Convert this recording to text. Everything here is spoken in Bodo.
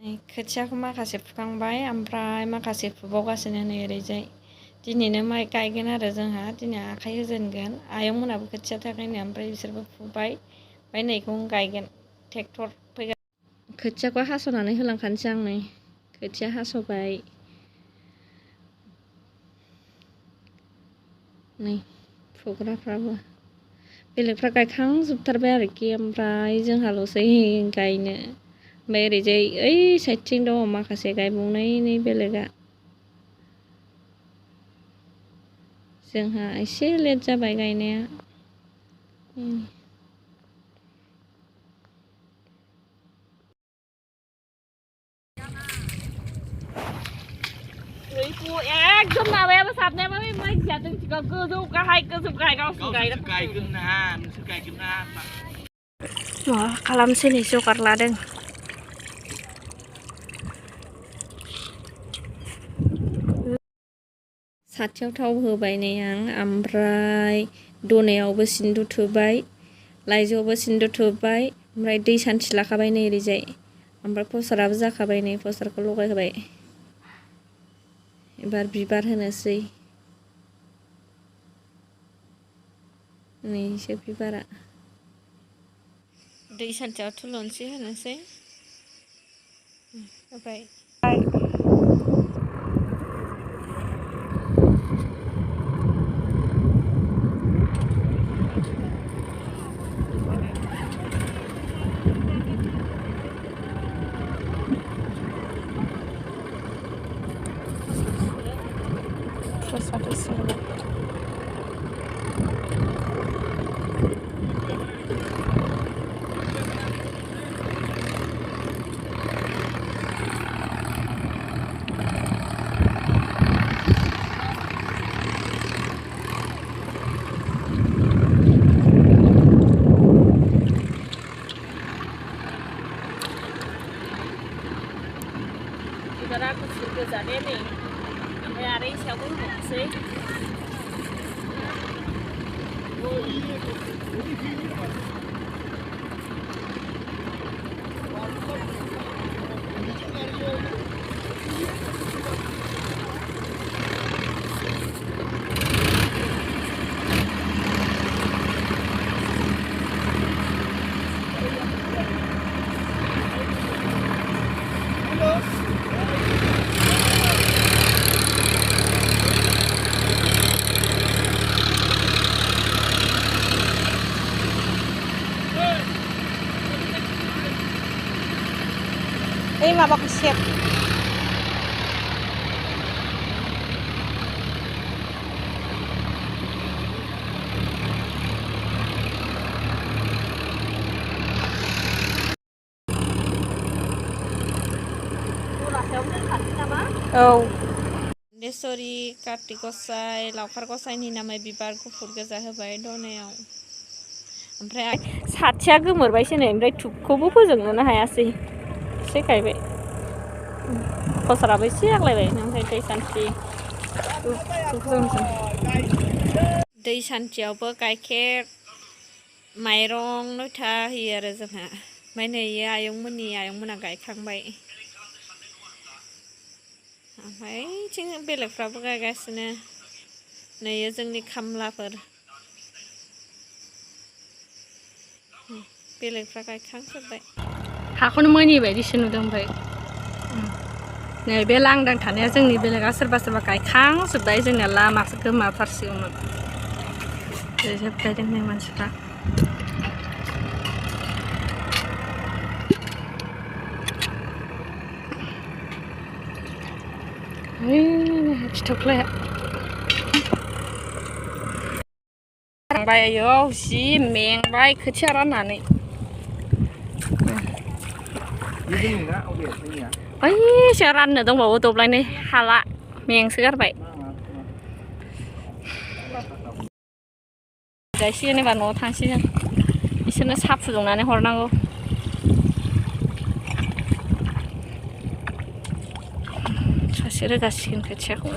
खोथियाखौ माखासे फुखांबाय ओमफ्राय माखासे फुबावगासिनो नै ओरैजाय दिनैनो माइ गायगोन आरो जोंहा दिनै आखाइ होजेनगोन आयंमोनाबो खोथिया थाखायनो ओमफ्राय बिसोरबो फुबाय ओमफ्राय नैखौ गायगोन ट्रेक्टर फैगोन खोथियाखौ हास'नानै होलांखानोसै आं नै खोथिया हास'बाय नै फुग्राफ्राबो बेलेगफ्रा गायखांजोबथारबाय आरोखि ओमफ्राय जोंहाल'सै गायनो ओमफ्राय ओरैजाय ओइ साइडथिं दङ माखासे गायबावनायनि बेलेगा जोंहा एसे लेट जाबाय गायनाया एकदम माबायाबो साबनायाबो मानसिया जोंथिं गोजौ गाहाय गावसोर गायगोन ना नोंसोर गायगोन ना मा खालामसै नै जगार लादों साथियाव थाव होबाय नै आं ओमफ्राय दनायावबो सिन्दुर थुबाय लाइजौआवबो सिन्दुर थुबाय ओमफ्राय दै सान्थि लाखाबाय नै ओरैजाय ओमफ्राय प्रसादाबो जाखाबाय नै प्रसादखौ लगायहोबाय एबार बिबार होनोसै नैसो बिबारा दै सान्थियाव थुलुंसि होनोसै होबाय प्रसाद होसिगोन बिबारा गुफुर गोजा दे नै ओमफ्राय आरो सायावबो होबावनोसै ओइ माबाखौ सेब औ देसरि कार्तिक गसाइ लावखार गसाइनि नामै बिबार गुफुर गोजा होबाय दनायाव ओमफ्राय साथिया गोमोरबायसो नै ओमफ्राय धुपखौबो फोजोंनोनो हायासै एसे गायबाय प्रसादाबो एसे आग्लायबाय ओमफ्राय दै सान्थि दै सान्थियावबो गाइखेर माइरं 9था होयो आरो जोंहा ओमफ्राय नै आयंमोना गायखांबाय ओमफ्राय बिथिं बेलेगफ्राबो गायगासिनो नै जोंनि खामलाफोर बेलेगफ्रा गायखांजोब्बाय हाखौनो मोनि बायदिसो नुदों ओमफ्राय नै बे लांदां थानाया जोंनि बेलेगा सोरबा गायखांजोब्बाय जोंनिया लामासो गोमा फारसेयावमोन जोब गायदों नै मानसिफ्रा फिथोख्लाया थांबाय आयौ जि मेंबाय खोथिया राननानै ओइसो राननो दंबावो दब्लायनै हाला मेंसो गारबाय गायसिगोन एबार न'आव थांसै जों बिसोरनो साहा फुदुंनानै हरनांगौ सासे रोगासिगोन खोथियाखौ